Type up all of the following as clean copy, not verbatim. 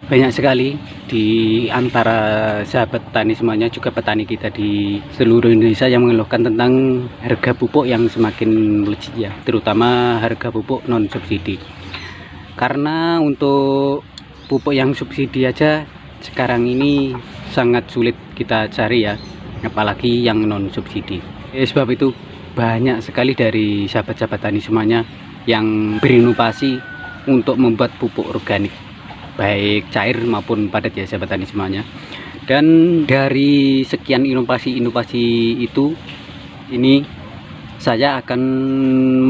Banyak sekali di antara sahabat petani semuanya, juga petani kita di seluruh Indonesia yang mengeluhkan tentang harga pupuk yang semakin melejit ya, terutama harga pupuk non subsidi. Karena untuk pupuk yang subsidi aja sekarang ini sangat sulit kita cari ya, apalagi yang non subsidi. Sebab itu banyak sekali dari sahabat-sahabat tani semuanya yang berinovasi untuk membuat pupuk organik, baik cair maupun padat ya sahabat tani semuanya. Dan dari sekian inovasi-inovasi itu, ini saya akan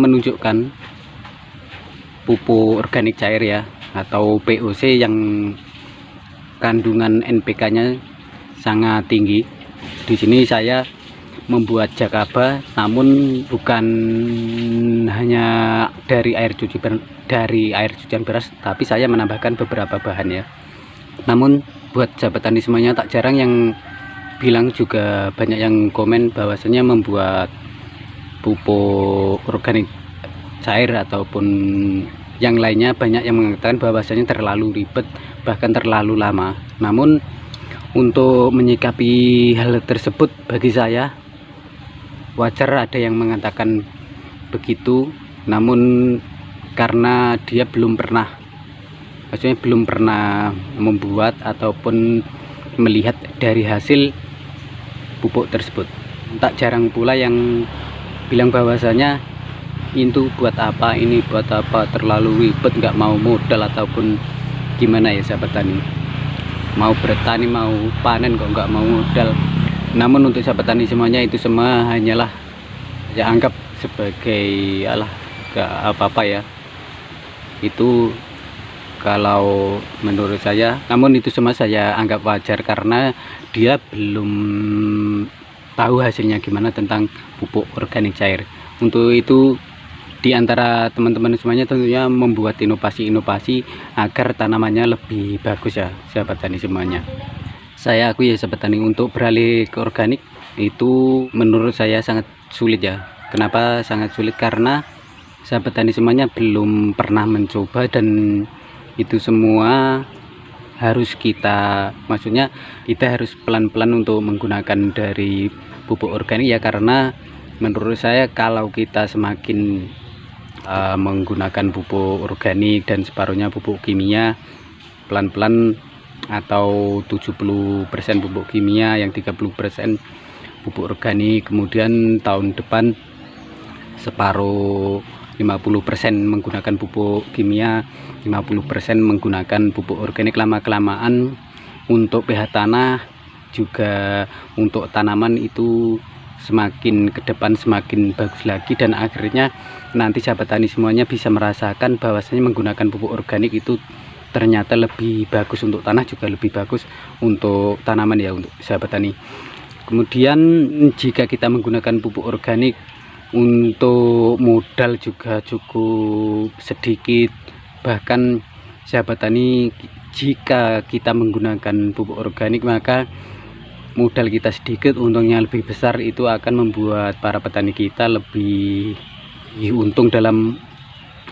menunjukkan pupuk organik cair ya, atau POC yang kandungan NPK-nya sangat tinggi. Di sini saya membuat jakaba, namun bukan hanya dari air cucian beras, tapi saya menambahkan beberapa bahan ya. Namun buat sahabat tani semuanya, tak jarang yang bilang, juga banyak yang komen bahwasanya membuat pupuk organik cair ataupun yang lainnya, banyak yang mengatakan bahwasanya terlalu ribet, bahkan terlalu lama. Namun untuk menyikapi hal tersebut, bagi saya wajar ada yang mengatakan begitu, namun karena dia belum pernah membuat ataupun melihat dari hasil pupuk tersebut. Tak jarang pula yang bilang bahwasanya itu buat apa, ini buat apa, terlalu ribet, nggak mau modal ataupun gimana ya sahabat tani, mau bertani mau panen kok nggak mau modal. Namun untuk sahabat tani semuanya, itu semua hanyalah saya anggap sebagai gak apa-apa ya, itu kalau menurut saya. Namun itu semua saya anggap wajar karena dia belum tahu hasilnya gimana tentang pupuk organik cair. Untuk itu, di antara teman-teman semuanya tentunya membuat inovasi-inovasi agar tanamannya lebih bagus ya sahabat tani semuanya. Saya akui ya sahabat tani, untuk beralih ke organik itu menurut saya sangat sulit ya. Kenapa sangat sulit? Karena sahabat tani semuanya belum pernah mencoba, dan itu semua harus kita harus pelan-pelan untuk menggunakan dari pupuk organik ya. Karena menurut saya kalau kita semakin menggunakan pupuk organik dan separuhnya pupuk kimia, pelan-pelan, atau 70% pupuk kimia, yang 30% pupuk organik, kemudian tahun depan separuh 50% menggunakan pupuk kimia, 50% menggunakan pupuk organik. Lama-kelamaan untuk pH tanah juga untuk tanaman itu semakin ke depan semakin bagus lagi, dan akhirnya nanti sahabat tani semuanya bisa merasakan bahwasanya menggunakan pupuk organik itu ternyata lebih bagus untuk tanah, juga lebih bagus untuk tanaman ya untuk sahabat tani. Kemudian jika kita menggunakan pupuk organik, untuk modal juga cukup sedikit. Bahkan sahabat tani, jika kita menggunakan pupuk organik maka modal kita sedikit, untungnya lebih besar. Itu akan membuat para petani kita lebih untung dalam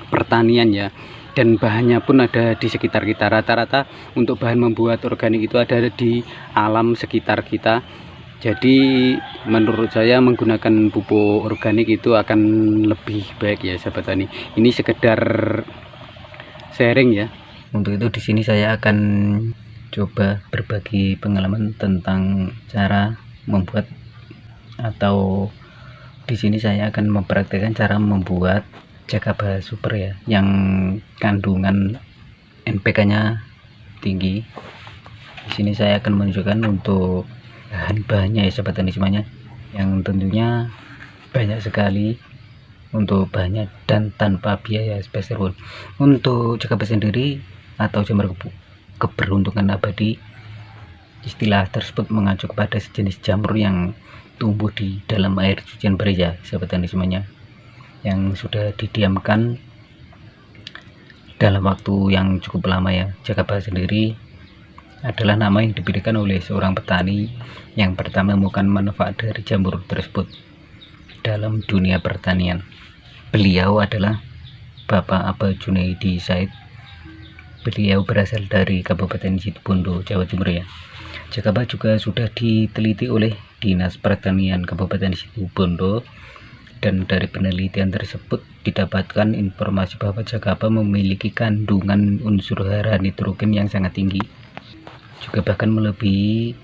pertanian ya. Dan bahannya pun ada di sekitar kita. Rata-rata untuk bahan membuat organik itu ada di alam sekitar kita. Jadi menurut saya menggunakan pupuk organik itu akan lebih baik ya sahabat tani. Ini sekedar sharing ya. Untuk itu di sini saya akan coba berbagi pengalaman tentang cara membuat, atau di sini saya akan mempraktikkan cara membuat jakaba super ya, yang kandungan NPK-nya tinggi. Di sini saya akan menunjukkan untuk bahan-bahannya ya sahabat tani semuanya, yang tentunya banyak sekali untuk bahannya dan tanpa biaya spesial. Untuk jakaba sendiri atau jamur keberuntungan abadi, istilah tersebut mengacu kepada sejenis jamur yang tumbuh di dalam air cucian beras ya sahabat tani semuanya, yang sudah didiamkan dalam waktu yang cukup lama ya. Jakaba sendiri adalah nama yang diberikan oleh seorang petani yang pertama menemukan manfaat dari jamur tersebut dalam dunia pertanian. Beliau adalah Bapak Aba Junaidi Said, Beliau berasal dari Kabupaten Situbondo, Jawa Timur ya. Jakaba juga sudah diteliti oleh Dinas Pertanian Kabupaten Situbondo, dan dari penelitian tersebut didapatkan informasi bahwa jakaba memiliki kandungan unsur hara nitrogen yang sangat tinggi, juga bahkan melebihi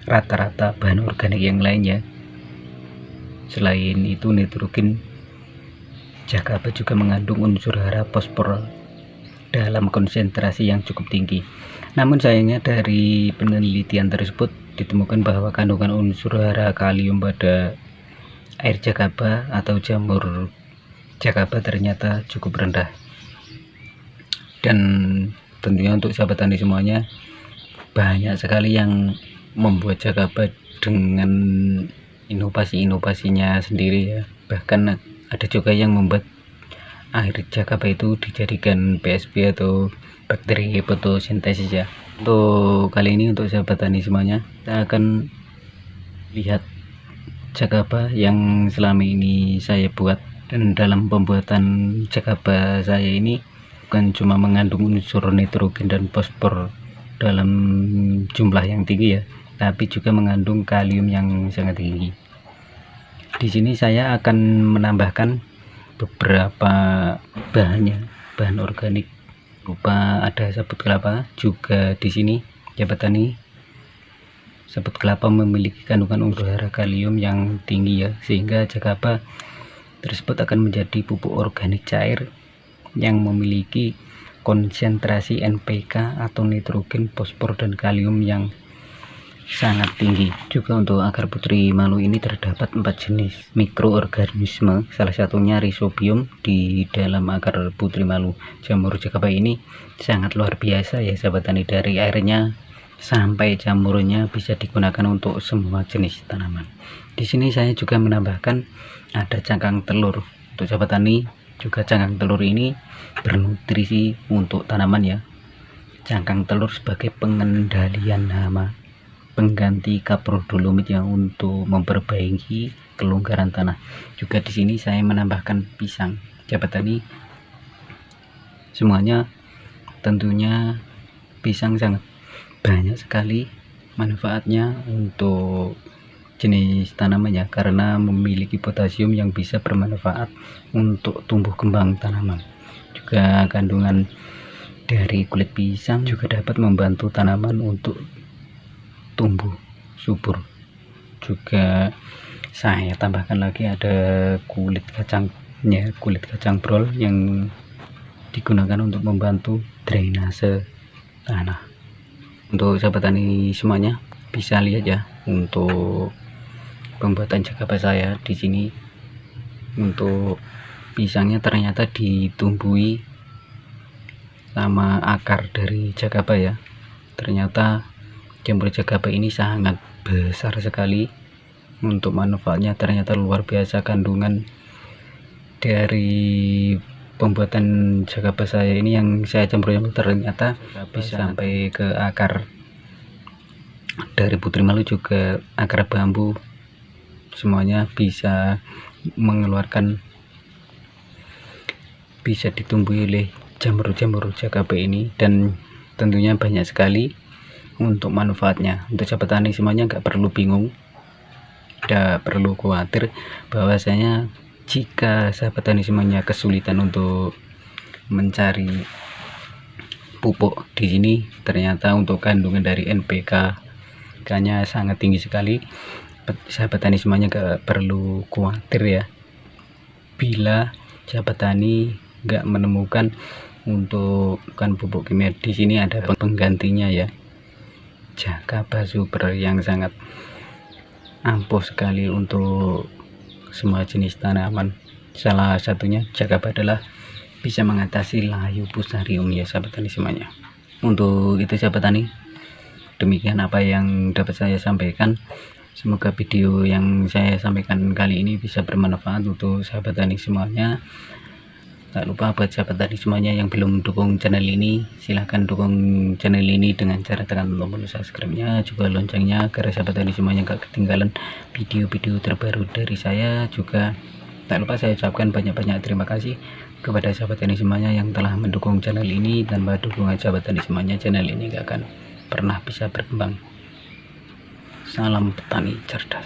rata-rata bahan organik yang lainnya. Selain itu, nitrogen jakaba juga mengandung unsur hara fosfor dalam konsentrasi yang cukup tinggi. Namun sayangnya dari penelitian tersebut ditemukan bahwa kandungan unsur hara kalium pada air jakaba atau jamur jakaba ternyata cukup rendah. Dan tentunya untuk sahabat tani semuanya, banyak sekali yang membuat jakaba dengan inovasi-inovasinya sendiri ya. Bahkan ada juga yang membuat air jakaba itu dijadikan PSB atau bakteri fotosintesis ya. Untuk kali ini, untuk sahabat tani semuanya, kita akan lihat jakaba yang selama ini saya buat. Dan dalam pembuatan jakaba saya ini bukan cuma mengandung unsur nitrogen dan fosfor dalam jumlah yang tinggi ya, tapi juga mengandung kalium yang sangat tinggi. Di sini saya akan menambahkan beberapa bahan organik, berupa ada sabut kelapa. Juga di sini sahabat tani, sabut kelapa memiliki kandungan unsur hara kalium yang tinggi ya, sehingga jakaba tersebut akan menjadi pupuk organik cair yang memiliki konsentrasi NPK atau nitrogen, fosfor, dan kalium yang sangat tinggi. Juga untuk akar putri malu ini terdapat 4 jenis mikroorganisme, salah satunya Rhizobium di dalam akar putri malu. Jamur jakaba ini sangat luar biasa ya sahabat tani, dari airnya sampai jamurnya bisa digunakan untuk semua jenis tanaman. Di sini saya juga menambahkan ada cangkang telur. Untuk sahabat tani, juga cangkang telur ini bernutrisi untuk tanaman ya. Cangkang telur sebagai pengendalian hama, pengganti kapur dolomit yang untuk memperbaiki kelonggaran tanah. Juga di sini saya menambahkan pisang. Sahabat tani semuanya, tentunya pisang sangat banyak sekali manfaatnya untuk jenis tanamannya, karena memiliki potasium yang bisa bermanfaat untuk tumbuh kembang tanaman. Juga kandungan dari kulit pisang juga dapat membantu tanaman untuk tumbuh subur. Juga saya tambahkan lagi ada kulit kacangnya, kulit kacang brol yang digunakan untuk membantu drainase tanah. Untuk sahabat tani semuanya bisa lihat ya, untuk pembuatan jakaba saya di sini, untuk pisangnya ternyata ditumbuhi sama akar dari jakaba ya. Ternyata jamur jakaba ini sangat besar sekali. Untuk manfaatnya ternyata luar biasa. Kandungan dari pembuatan jakaba saya ini yang saya campur ternyata bisa sampai ke akar dari putri malu, juga akar bambu, semuanya bisa mengeluarkan, bisa ditumbuhi oleh jamur-jamur jakaba ini. Dan tentunya banyak sekali untuk manfaatnya. Untuk sahabat tani semuanya nggak perlu bingung, tidak perlu khawatir bahwasanya jika sahabat tani semuanya kesulitan untuk mencari pupuk, di sini ternyata untuk kandungan dari NPK nya sangat tinggi sekali. Sahabat tani semuanya nggak perlu khawatir ya, bila sahabat tani nggak menemukan untuk pupuk kimia. Di sini ada penggantinya ya, jakaba super yang sangat ampuh sekali untuk semua jenis tanaman. Salah satunya jakaba adalah bisa mengatasi layu fusarium ya sahabat tani semuanya. Untuk itu sahabat tani, demikian apa yang dapat saya sampaikan. Semoga video yang saya sampaikan kali ini bisa bermanfaat untuk sahabat tani semuanya. Tak lupa buat sahabat tani semuanya yang belum dukung channel ini, silahkan dukung channel ini dengan cara tekan tombol subscribe-nya, juga loncengnya, agar sahabat tani semuanya gak ketinggalan video-video terbaru dari saya. Juga tak lupa saya ucapkan banyak-banyak terima kasih. Kepada sahabat tani semuanya yang telah mendukung channel ini, tanpa dukungan sahabat tani semuanya, channel ini gak akan pernah bisa berkembang. Salam petani cerdas.